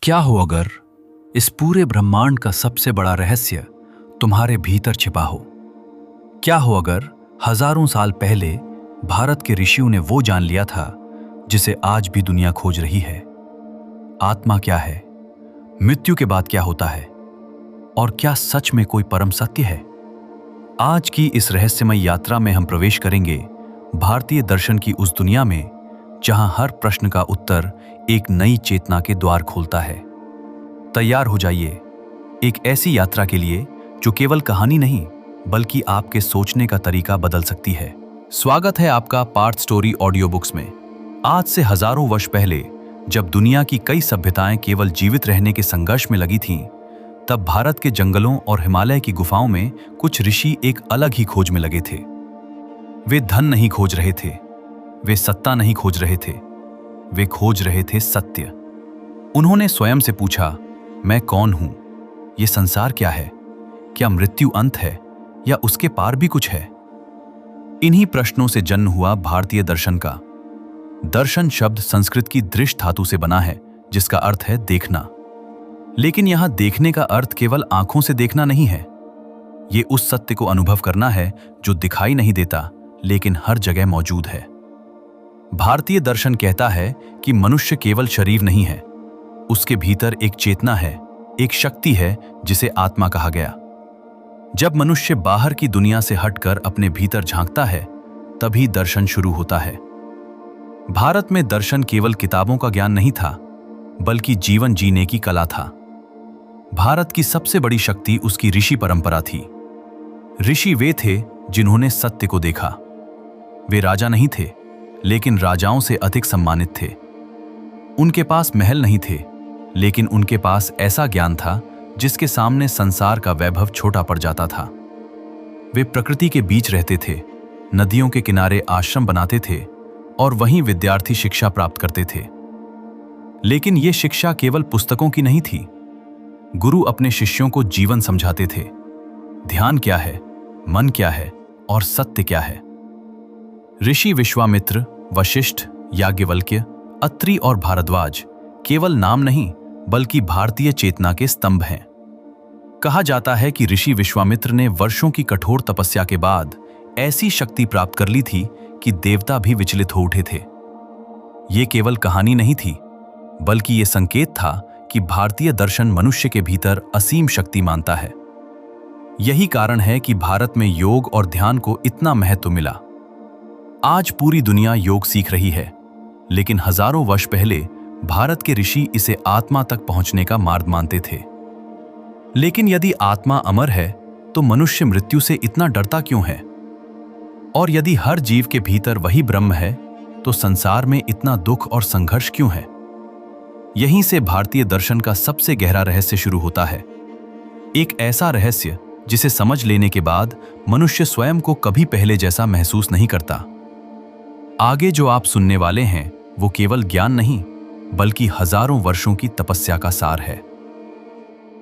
क्या हो अगर इस पूरे ब्रह्मांड का सबसे बड़ा रहस्य तुम्हारे भीतर छिपा हो? क्या हो अगर हजारों साल पहले भारत के ऋषियों ने वो जान लिया था जिसे आज भी दुनिया खोज रही है? आत्मा क्या है? मृत्यु के बाद क्या होता है? और क्या सच में कोई परम सत्य है? आज की इस रहस्यमय यात्रा में हम प्रवेश करेंगे भारतीय दर्शन की उस दुनिया में जहां हर प्रश्न का उत्तर एक नई चेतना के द्वार खोलता है। तैयार हो जाइए एक ऐसी यात्रा के लिए जो केवल कहानी नहीं बल्कि आपके सोचने का तरीका बदल सकती है। स्वागत है आपका पार्थ स्टोरी ऑडियो बुक्स में। आज से हजारों वर्ष पहले जब दुनिया की कई सभ्यताएं केवल जीवित रहने के संघर्ष में लगी थीं, तब भारत के जंगलों और हिमालय की गुफाओं में कुछ ऋषि एक अलग ही खोज में लगे थे। वे धन नहीं खोज रहे थे, वे सत्ता नहीं खोज रहे थे, वे खोज रहे थे सत्य। उन्होंने स्वयं से पूछा, मैं कौन हूं? ये संसार क्या है? क्या मृत्यु अंत है या उसके पार भी कुछ है? इन्हीं प्रश्नों से जन्म हुआ भारतीय दर्शन का। दर्शन शब्द संस्कृत की दृश्य धातु से बना है जिसका अर्थ है देखना। लेकिन यहां देखने का अर्थ केवल आंखों से देखना नहीं है। ये उस सत्य को अनुभव करना है जो दिखाई नहीं देता लेकिन हर जगह मौजूद है। भारतीय दर्शन कहता है कि मनुष्य केवल शरीर नहीं है, उसके भीतर एक चेतना है, एक शक्ति है जिसे आत्मा कहा गया। जब मनुष्य बाहर की दुनिया से हटकर अपने भीतर झांकता है तभी दर्शन शुरू होता है। भारत में दर्शन केवल किताबों का ज्ञान नहीं था बल्कि जीवन जीने की कला था। भारत की सबसे बड़ी शक्ति उसकी ऋषि परंपरा थी। ऋषि वे थे जिन्होंने सत्य को देखा। वे राजा नहीं थे लेकिन राजाओं से अधिक सम्मानित थे। उनके पास महल नहीं थे लेकिन उनके पास ऐसा ज्ञान था जिसके सामने संसार का वैभव छोटा पड़ जाता था। वे प्रकृति के बीच रहते थे, नदियों के किनारे आश्रम बनाते थे और वहीं विद्यार्थी शिक्षा प्राप्त करते थे। लेकिन ये शिक्षा केवल पुस्तकों की नहीं थी। गुरु अपने शिष्यों को जीवन समझाते थे। ध्यान क्या है, मन क्या है और सत्य क्या है। ऋषि विश्वामित्र, वशिष्ठ, याज्ञवल्क्य, अत्रि और भारद्वाज केवल नाम नहीं बल्कि भारतीय चेतना के स्तंभ हैं। कहा जाता है कि ऋषि विश्वामित्र ने वर्षों की कठोर तपस्या के बाद ऐसी शक्ति प्राप्त कर ली थी कि देवता भी विचलित हो उठे थे। ये केवल कहानी नहीं थी बल्कि ये संकेत था कि भारतीय दर्शन मनुष्य के भीतर असीम शक्ति मानता है। यही कारण है कि भारत में योग और ध्यान को इतना महत्व मिला। आज पूरी दुनिया योग सीख रही है लेकिन हजारों वर्ष पहले भारत के ऋषि इसे आत्मा तक पहुंचने का मार्ग मानते थे। लेकिन यदि आत्मा अमर है तो मनुष्य मृत्यु से इतना डरता क्यों है? और यदि हर जीव के भीतर वही ब्रह्म है तो संसार में इतना दुख और संघर्ष क्यों है? यहीं से भारतीय दर्शन का सबसे गहरा रहस्य शुरू होता है। एक ऐसा रहस्य जिसे समझ लेने के बाद मनुष्य स्वयं को कभी पहले जैसा महसूस नहीं करता। आगे जो आप सुनने वाले हैं वो केवल ज्ञान नहीं बल्कि हजारों वर्षों की तपस्या का सार है।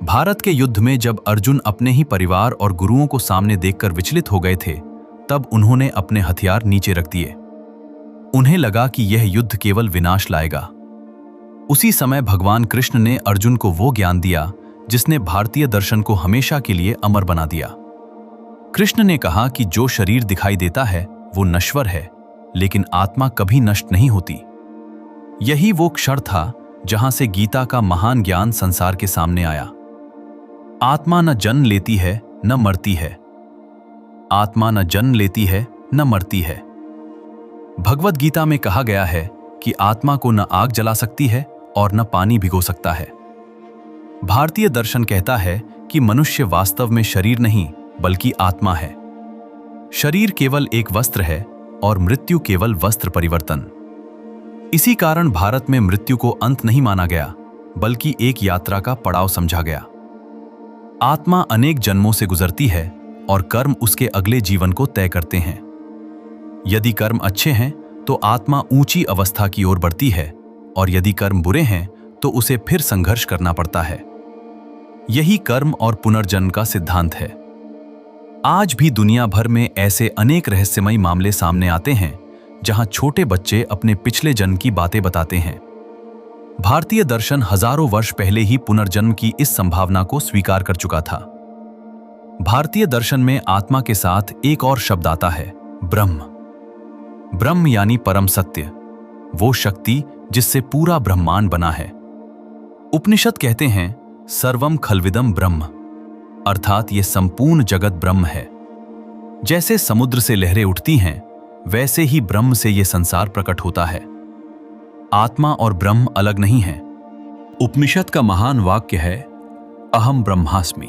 भारत के युद्ध में जब अर्जुन अपने ही परिवार और गुरुओं को सामने देखकर विचलित हो गए थे, तब उन्होंने अपने हथियार नीचे रख दिए। उन्हें लगा कि यह युद्ध केवल विनाश लाएगा। उसी समय भगवान कृष्ण ने अर्जुन को वो ज्ञान दिया जिसने भारतीय दर्शन को हमेशा के लिए अमर बना दिया। कृष्ण ने कहा कि जो शरीर दिखाई देता है वो नश्वर है लेकिन आत्मा कभी नष्ट नहीं होती। यही वो क्षण था जहां से गीता का महान ज्ञान संसार के सामने आया। आत्मा न जन्म लेती है न मरती है। आत्मा न जन्म लेती है न मरती है। भगवद गीता में कहा गया है कि आत्मा को न आग जला सकती है और न पानी भिगो सकता है। भारतीय दर्शन कहता है कि मनुष्य वास्तव में शरीर नहीं बल्कि आत्मा है। शरीर केवल एक वस्त्र है और मृत्यु केवल वस्त्र परिवर्तन। इसी कारण भारत में मृत्यु को अंत नहीं माना गया बल्कि एक यात्रा का पड़ाव समझा गया। आत्मा अनेक जन्मों से गुजरती है और कर्म उसके अगले जीवन को तय करते हैं। यदि कर्म अच्छे हैं तो आत्मा ऊंची अवस्था की ओर बढ़ती है और यदि कर्म बुरे हैं तो उसे फिर संघर्ष करना पड़ता है। यही कर्म और पुनर्जन्म का सिद्धांत है। आज भी दुनिया भर में ऐसे अनेक रहस्यमयी मामले सामने आते हैं जहां छोटे बच्चे अपने पिछले जन्म की बातें बताते हैं। भारतीय दर्शन हजारों वर्ष पहले ही पुनर्जन्म की इस संभावना को स्वीकार कर चुका था। भारतीय दर्शन में आत्मा के साथ एक और शब्द आता है, ब्रह्म। ब्रह्म यानी परम सत्य, वो शक्ति जिससे पूरा ब्रह्मांड बना है। उपनिषद कहते हैं सर्वम खल्विदम ब्रह्म, अर्थात ये संपूर्ण जगत ब्रह्म है। जैसे समुद्र से लहरें उठती हैं, वैसे ही ब्रह्म से ये संसार प्रकट होता है। आत्मा और ब्रह्म अलग नहीं हैं। उपनिषद का महान वाक्य है, अहम ब्रह्मास्मि,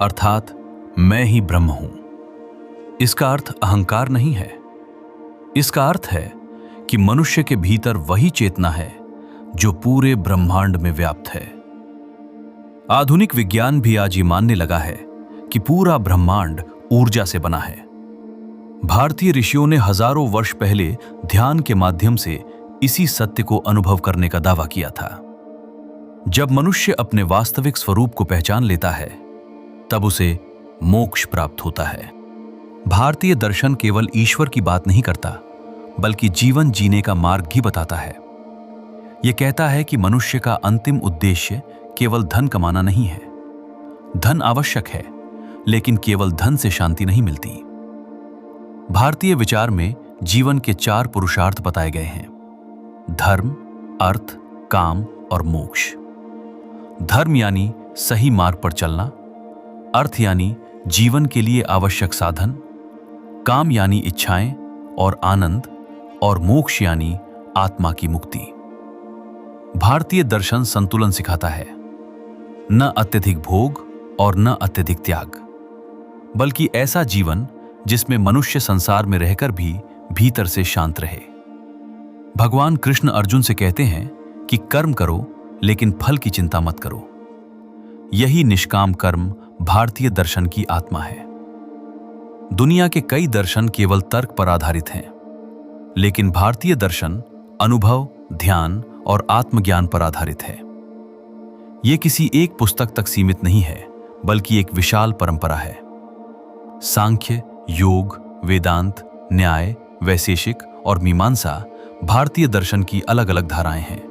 अर्थात मैं ही ब्रह्म हूं। इसका अर्थ अहंकार नहीं है। इसका अर्थ है कि मनुष्य के भीतर वही चेतना है जो पूरे ब्रह्मांड में व्याप्त है। आधुनिक विज्ञान भी आज ये मानने लगा है कि पूरा ब्रह्मांड ऊर्जा से बना है। भारतीय ऋषियों ने हजारों वर्ष पहले ध्यान के माध्यम से इसी सत्य को अनुभव करने का दावा किया था। जब मनुष्य अपने वास्तविक स्वरूप को पहचान लेता है, तब उसे मोक्ष प्राप्त होता है। भारतीय दर्शन केवल ईश्वर की बात नहीं करता, बल्कि जीवन जीने का मार्ग भी बताता है। यह कहता है कि मनुष्य का अंतिम उद्देश्य केवल धन कमाना नहीं है। धन आवश्यक है, लेकिन केवल धन से शांति नहीं मिलती। भारतीय विचार में जीवन के 4 पुरुषार्थ बताए गए हैं: धर्म, अर्थ, काम और मोक्ष। धर्म यानी सही मार्ग पर चलना, अर्थ यानी जीवन के लिए आवश्यक साधन, काम यानी इच्छाएं और आनंद, और मोक्ष यानी आत्मा की मुक्ति। भारतीय दर्शन संतुलन सिखाता है, न अत्यधिक भोग और न अत्यधिक त्याग, बल्कि ऐसा जीवन जिसमें मनुष्य संसार में रहकर भी भीतर से शांत रहे। भगवान कृष्ण अर्जुन से कहते हैं कि कर्म करो, लेकिन फल की चिंता मत करो। यही निष्काम कर्म भारतीय दर्शन की आत्मा है। दुनिया के कई दर्शन केवल तर्क पर आधारित हैं, लेकिन भारतीय दर्शन अनुभव, ध्यान और आत्मज्ञान पर आधारित है। यह किसी एक पुस्तक तक सीमित नहीं है, बल्कि एक विशाल परंपरा है। सांख्य, योग, वेदांत, न्याय, वैशेषिक और मीमांसा भारतीय दर्शन की अलग अलग धाराएं हैं,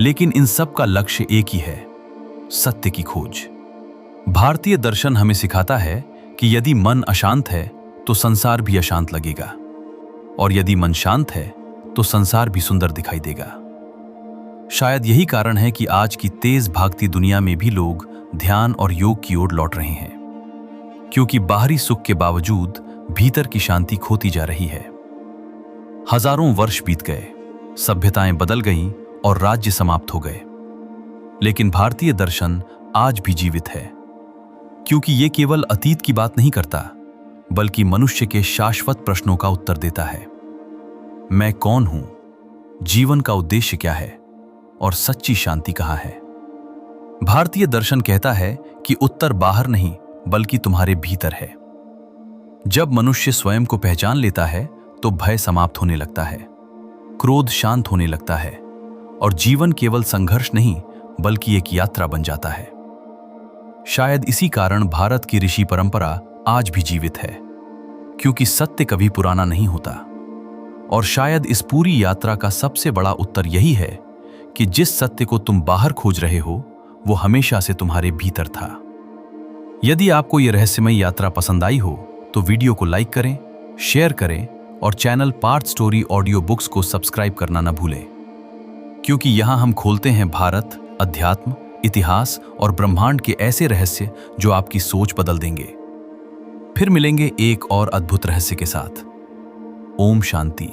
लेकिन इन सब का लक्ष्य एक ही है, सत्य की खोज। भारतीय दर्शन हमें सिखाता है कि यदि मन अशांत है तो संसार भी अशांत लगेगा, और यदि मन शांत है तो संसार भी सुंदर दिखाई देगा। शायद यही कारण है कि आज की तेज भागती दुनिया में भी लोग ध्यान और योग की ओर लौट रहे हैं, क्योंकि बाहरी सुख के बावजूद भीतर की शांति खोती जा रही है। हजारों वर्ष बीत गए, सभ्यताएं बदल गईं और राज्य समाप्त हो गए, लेकिन भारतीय दर्शन आज भी जीवित है, क्योंकि ये केवल अतीत की बात नहीं करता, बल्कि मनुष्य के शाश्वत प्रश्नों का उत्तर देता है। मैं कौन हूं, जीवन का उद्देश्य क्या है, और सच्ची शांति कहां है? भारतीय दर्शन कहता है कि उत्तर बाहर नहीं, बल्कि तुम्हारे भीतर है। जब मनुष्य स्वयं को पहचान लेता है तो भय समाप्त होने लगता है, क्रोध शांत होने लगता है, और जीवन केवल संघर्ष नहीं, बल्कि एक यात्रा बन जाता है। शायद इसी कारण भारत की ऋषि परंपरा आज भी जीवित है, क्योंकि सत्य कभी पुराना नहीं होता। और शायद इस पूरी यात्रा का सबसे बड़ा उत्तर यही है कि जिस सत्य को तुम बाहर खोज रहे हो, वो हमेशा से तुम्हारे भीतर था। यदि आपको यह रहस्यमय यात्रा पसंद आई हो तो वीडियो को लाइक करें, शेयर करें और channel Parth story audio books को सब्सक्राइब करना न भूलें, क्योंकि यहां हम खोलते हैं भारत, अध्यात्म, इतिहास और ब्रह्मांड के ऐसे रहस्य जो आपकी सोच बदल देंगे। फिर मिलेंगे एक और अद्भुत रहस्य के साथ। ओम शांति।